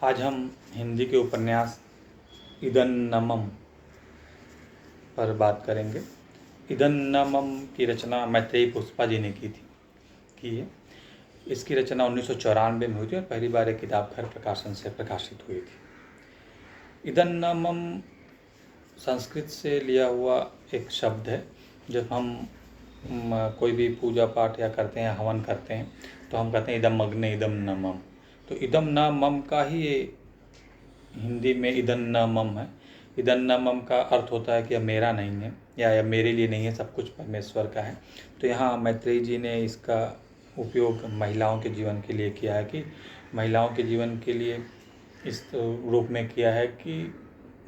आज हम हिंदी के उपन्यास इदन्नमम पर बात करेंगे। इदन्नमम की रचना मैत्रेयी पुष्पा जी ने की है। इसकी रचना 1994 में हुई थी और पहली बार एक किताब घर प्रकाशन से प्रकाशित हुई थी। इदन्नमम संस्कृत से लिया हुआ एक शब्द है। जब हम कोई भी पूजा पाठ या करते हैं, हवन करते हैं, तो हम कहते हैं इदम अग्ने इदम न मम। तो इदम न मम का ही ये हिंदी में इदन न मम है। इदन न मम का अर्थ होता है कि अब मेरा नहीं है या मेरे लिए नहीं है, सब कुछ परमेश्वर का है। तो यहाँ मैत्रेयी जी ने इसका उपयोग महिलाओं के जीवन के लिए किया है कि महिलाओं के जीवन के लिए इस रूप में किया है कि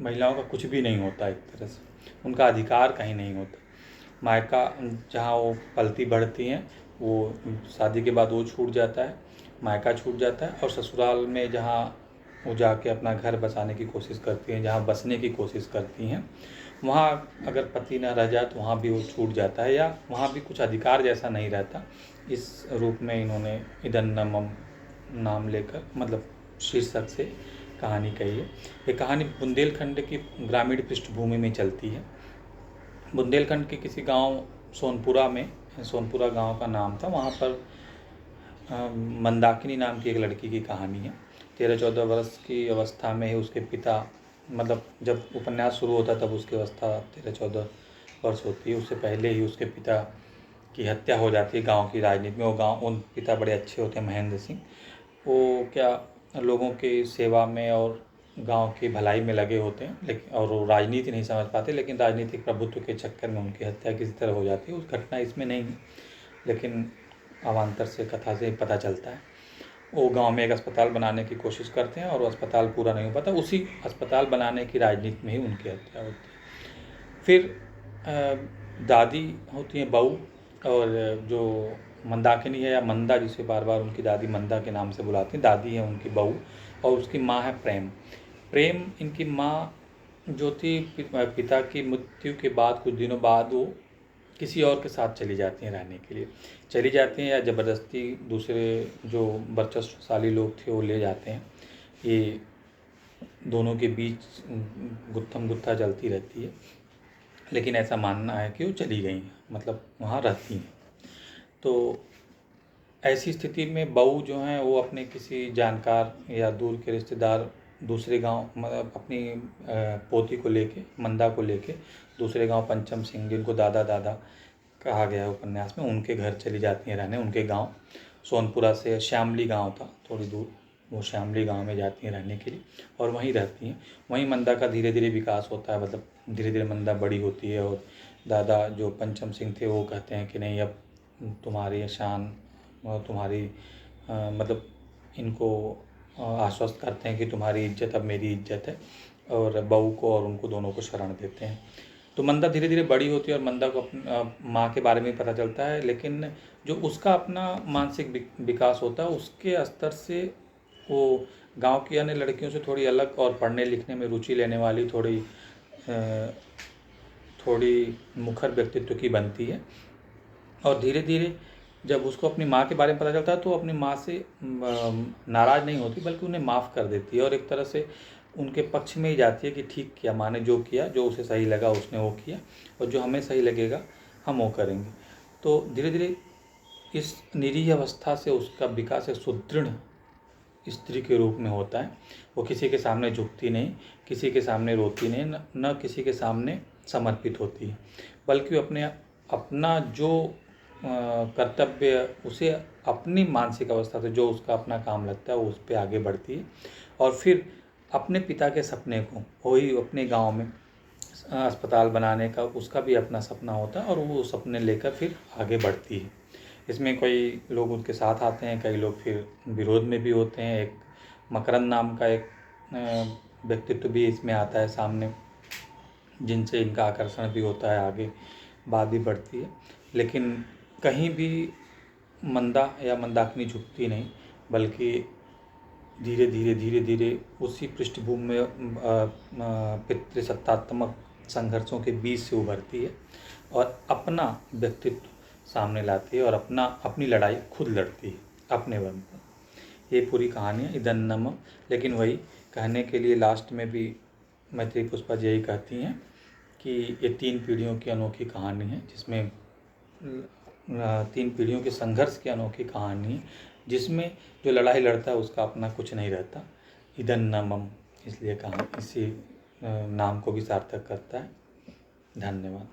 महिलाओं का कुछ भी नहीं होता, एक तरह से उनका अधिकार कहीं नहीं होता। मायका जहाँ वो पलती बढ़ती हैं, वो शादी के बाद वो छूट जाता है, मायका छूट जाता है, और ससुराल में जहाँ वो जाके अपना घर बसाने की कोशिश करती हैं, जहाँ बसने की कोशिश करती हैं, वहाँ अगर पति न रह जाए तो वहाँ भी वो छूट जाता है या वहाँ भी कुछ अधिकार जैसा नहीं रहता। इस रूप में इन्होंने इदन्नमम नाम लेकर, मतलब शीर्षक से कहानी कही है। ये कहानी बुंदेलखंड की ग्रामीण पृष्ठभूमि में चलती है। बुंदेलखंड के किसी गांव सोनपुरा में, सोनपुरा गांव का नाम था, वहाँ पर मंदाकिनी नाम की एक लड़की की कहानी है। 13-14 वर्ष की अवस्था में ही उसके पिता, मतलब जब उपन्यास शुरू होता है तब उसकी अवस्था 13-14 वर्ष होती है। उससे पहले ही उसके पिता की हत्या हो जाती है गांव की राजनीति में। उन पिता बड़े अच्छे होते हैं, महेंद्र सिंह। वो क्या लोगों की सेवा में और गांव की भलाई में लगे होते हैं, लेकिन और वो राजनीति नहीं समझ पाते, लेकिन राजनीतिक प्रभुत्व के चक्कर में उनकी हत्या किसी तरह हो जाती है। उस घटना इसमें नहीं है, लेकिन अवान्तर से कथा से पता चलता है। वो गांव में एक अस्पताल बनाने की कोशिश करते हैं और वो अस्पताल पूरा नहीं हो पाता। उसी अस्पताल बनाने की राजनीति में ही उनकी हत्या होती है। फिर दादी होती हैं बहू, और जो मंदाकिनी है या मंदा, जिसे बार बार उनकी दादी मंदा के नाम से बुलाती हैं, दादी है उनकी बहू, और उसकी माँ है प्रेम। प्रेम इनकी माँ जो थी, पिता की मृत्यु के बाद कुछ दिनों बाद वो किसी और के साथ चली जाती हैं रहने के लिए। चली जाती हैं या ज़बरदस्ती दूसरे जो वर्चस्वशाली लोग थे वो ले जाते हैं। ये दोनों के बीच गुत्थम गुत्था चलती रहती है, लेकिन ऐसा मानना है कि वो चली गई हैं, मतलब वहाँ रहती हैं। तो ऐसी स्थिति में बहू जो हैं वो अपने किसी जानकार या दूर के रिश्तेदार दूसरे गांव, मतलब अपनी पोती को लेके, मंदा को लेके दूसरे गांव पंचम सिंह, जिनको दादा दादा कहा गया है उपन्यास में, उनके घर चली जाती हैं रहने। उनके गांव सोनपुरा से श्यामली गांव था थोड़ी दूर, वो श्यामली गांव में जाती हैं रहने के लिए और वहीं रहती हैं। वहीं मंदा का धीरे धीरे विकास होता है, मतलब धीरे धीरे मंदा बड़ी होती है और दादा जो पंचम सिंह थे वो कहते हैं कि नहीं, अब तुम्हारी शान और तुम्हारी मतलब इनको आश्वस्त करते हैं कि तुम्हारी इज्जत अब मेरी इज्जत है, और बहू को और उनको दोनों को शरण देते हैं। तो मंदा धीरे धीरे बड़ी होती है और मंदा को माँ के बारे में पता चलता है, लेकिन जो उसका अपना मानसिक विकास होता है उसके स्तर से वो गांव की अन्य लड़कियों से थोड़ी अलग और पढ़ने लिखने में रुचि लेने वाली, थोड़ी मुखर व्यक्तित्व की बनती है। और धीरे धीरे जब उसको अपनी माँ के बारे में पता चलता है तो अपनी माँ से नाराज़ नहीं होती, बल्कि उन्हें माफ़ कर देती है और एक तरह से उनके पक्ष में ही जाती है कि ठीक किया माँ ने, जो किया, जो उसे सही लगा उसने वो किया, और जो हमें सही लगेगा हम वो करेंगे। तो धीरे धीरे इस निरीह अवस्था से उसका विकास एक सुदृढ़ स्त्री के रूप में होता है। वो किसी के सामने झुकती नहीं, किसी के सामने रोती नहीं, न किसी के सामने समर्पित होती है, बल्कि अपना जो कर्तव्य उसे अपनी मानसिक अवस्था से जो उसका अपना काम लगता है वो उस पर आगे बढ़ती है। और फिर अपने पिता के सपने को, वही अपने गांव में अस्पताल बनाने का उसका भी अपना सपना होता है और वो सपने लेकर फिर आगे बढ़ती है। इसमें कई लोग उनके साथ आते हैं, कई लोग फिर विरोध में भी होते हैं। एक मकरंद नाम का एक व्यक्तित्व भी इसमें आता है सामने, जिनसे इनका आकर्षण भी होता है, आगे बात भी बढ़ती है। लेकिन कहीं भी मंदा या मंदाकिनी झुकती नहीं, बल्कि धीरे धीरे उसी पृष्ठभूमि में पितृसत्तात्मक संघर्षों के बीच से उभरती है और अपना व्यक्तित्व सामने लाती है और अपनी लड़ाई खुद लड़ती है अपने बल पर। ये पूरी कहानी है इदन्नम। लेकिन वही कहने के लिए लास्ट में भी मैत्री पुष्पा जी यही कहती हैं कि ये 3 पीढ़ियों की अनोखी कहानी है, जिसमें 3 पीढ़ियों के संघर्ष की अनोखी कहानी है, जिसमें जो लड़ाई लड़ता है उसका अपना कुछ नहीं रहता। इदन्नमम इसलिए कहा, इसी नाम को भी सार्थक करता है। धन्यवाद।